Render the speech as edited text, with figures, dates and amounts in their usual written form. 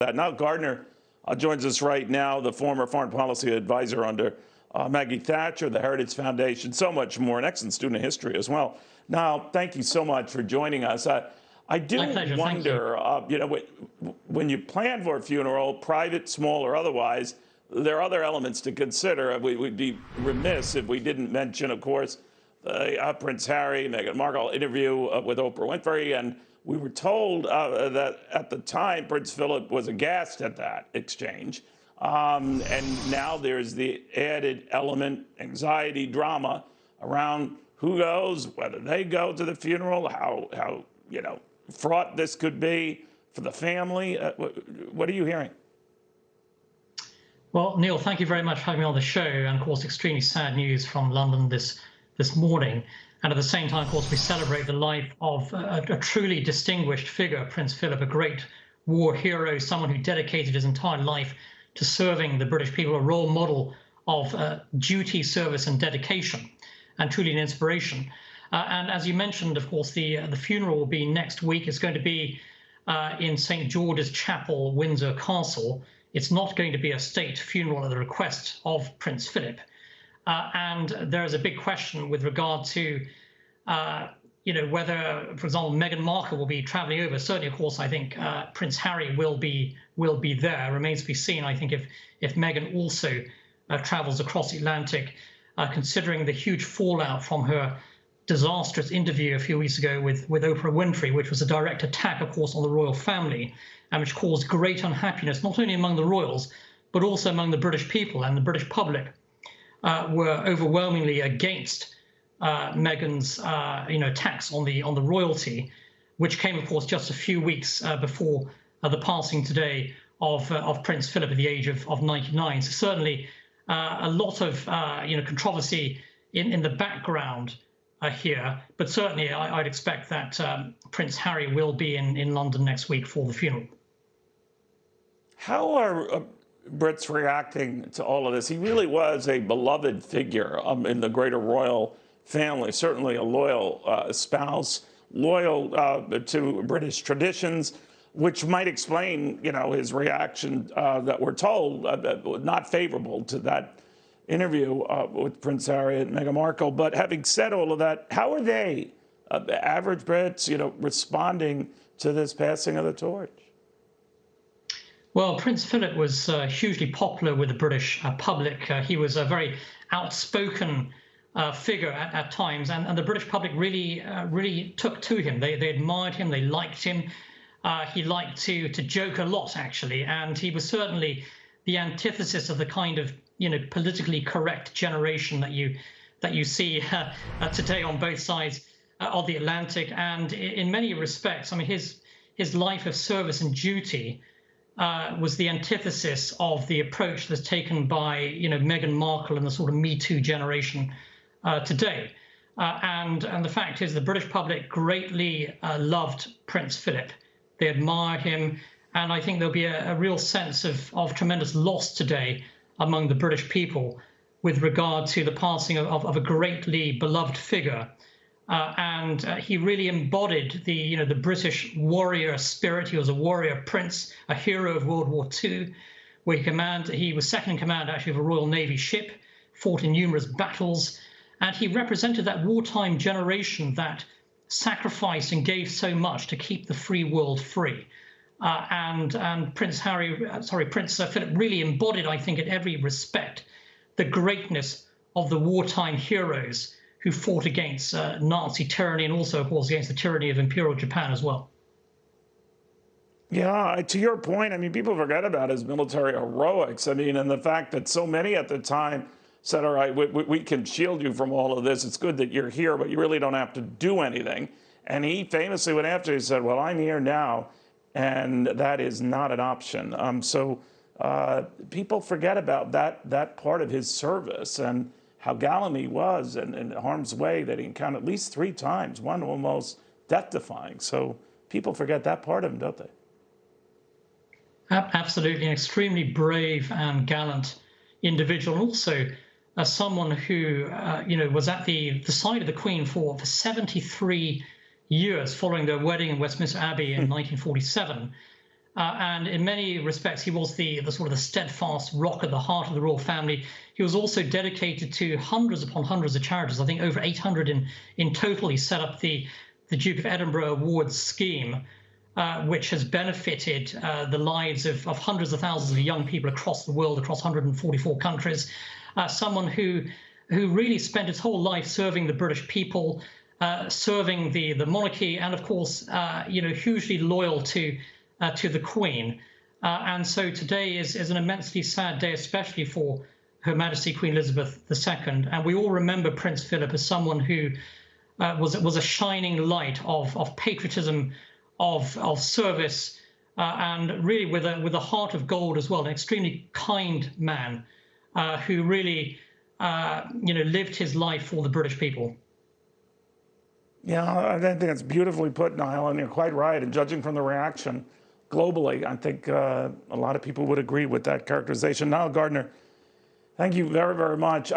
that. Nile Gardiner joins us right now, the former foreign policy advisor under Maggie Thatcher, the Heritage Foundation, so much more, an excellent student of history as well. Nile, thank you so much for joining us. I do wonder, when you plan for a funeral, private, small, or otherwise, there are other elements to consider. We would be remiss if we didn't mention, of course, Prince Harry, Meghan Markle interview with Oprah Winfrey, and we were told that at the time Prince Philip was aghast at that exchange. And now there's the added element, anxiety, drama around who goes, whether they go to the funeral, how fraught this could be for the family. What are you hearing? Well, Neil, thank you very much for having me on the show. And of course, extremely sad news from London this morning. And at the same time, of course, we celebrate the life of a truly distinguished figure, Prince Philip, a great war hero, someone who dedicated his entire life to serving the British people, a role model of duty, service, and dedication, and truly an inspiration. And as you mentioned, of course, the funeral will be next week. It's going to be in St. George's Chapel, Windsor Castle. It's not going to be a state funeral at the request of Prince Philip. And there is a big question with regard to, whether, for example, Meghan Markle will be traveling over. Certainly, of course, I think Prince Harry will be there. It remains to be seen, I think, if Meghan also travels across the Atlantic, considering the huge fallout from her disastrous interview a few weeks ago with Oprah Winfrey, which was a direct attack, of course, on the royal family, and which caused great unhappiness, not only among the royals, but also among the British people and the British public. Were overwhelmingly against Meghan's, attacks on the royalty, which came, of course, just a few weeks before the passing today of Prince Philip at the age of 99. So certainly a lot of controversy in the background here, but certainly I'd expect that Prince Harry will be in London next week for the funeral. How are Brits reacting to all of this? He really was a beloved figure in the greater royal family, certainly a loyal spouse, loyal to British traditions, which might explain, his reaction that we're told not favorable to that interview with Prince Harry and Meghan Markle. But having said all of that, how are they, average Brits, responding to this passing of the torch? Well, Prince Philip was hugely popular with the British public. He was a very outspoken figure at times, and the British public really took to him. They admired him, they liked him. He liked to joke a lot, actually, and he was certainly the antithesis of the kind of politically correct generation that you see today on both sides of the Atlantic. And in many respects, I mean, his life of service and duty was the antithesis of the approach that's taken by Meghan Markle and the sort of Me Too generation today. And the fact is, the British public greatly loved Prince Philip. They admire him, and I think there'll be a real sense of tremendous loss today among the British people with regard to the passing of a greatly beloved figure. And he really embodied the British warrior spirit. He was a warrior prince, a hero of World War II, where he was second in command actually of a Royal Navy ship, fought in numerous battles, and he represented that wartime generation that sacrificed and gave so much to keep the free world free. And Prince Philip really embodied, I think, in every respect, the greatness of the wartime heroes who fought against Nazi tyranny and also, of course, against the tyranny of Imperial Japan as well. Yeah, to your point, I mean, people forget about his military heroics. I mean, and the fact that so many at the time said, all right, we can shield you from all of this. It's good that you're here, but you really don't have to do anything. And he famously went after, he said, well, I'm here now, and that is not an option. So people forget about that part of his service and how gallant he was and in harm's way that he encountered at least 3 times, one almost death-defying. So people forget that part of him, don't they? Absolutely, an extremely brave and gallant individual, and also someone who was at the side of the Queen for 73 years following their wedding in Westminster Abbey in 1947. And in many respects, he was the sort of the steadfast rock at the heart of the royal family. He was also dedicated to hundreds upon hundreds of charities. I think over 800 in total. He set up the Duke of Edinburgh Awards scheme, which has benefited the lives of hundreds of thousands of young people across the world, across 144 countries. Someone who really spent his whole life serving the British people, serving the monarchy, and of course, hugely loyal to the Queen. And so today is an immensely sad day, especially for Her Majesty Queen Elizabeth II. And we all remember Prince Philip as someone who was a shining light of patriotism, of service, and really with a heart of gold as well, an extremely kind man who really lived his life for the British people. Yeah, I think that's beautifully put, Niall, and you're quite right. And judging from the reaction globally, I think a lot of people would agree with that characterization. Nile Gardiner, thank you very, very much.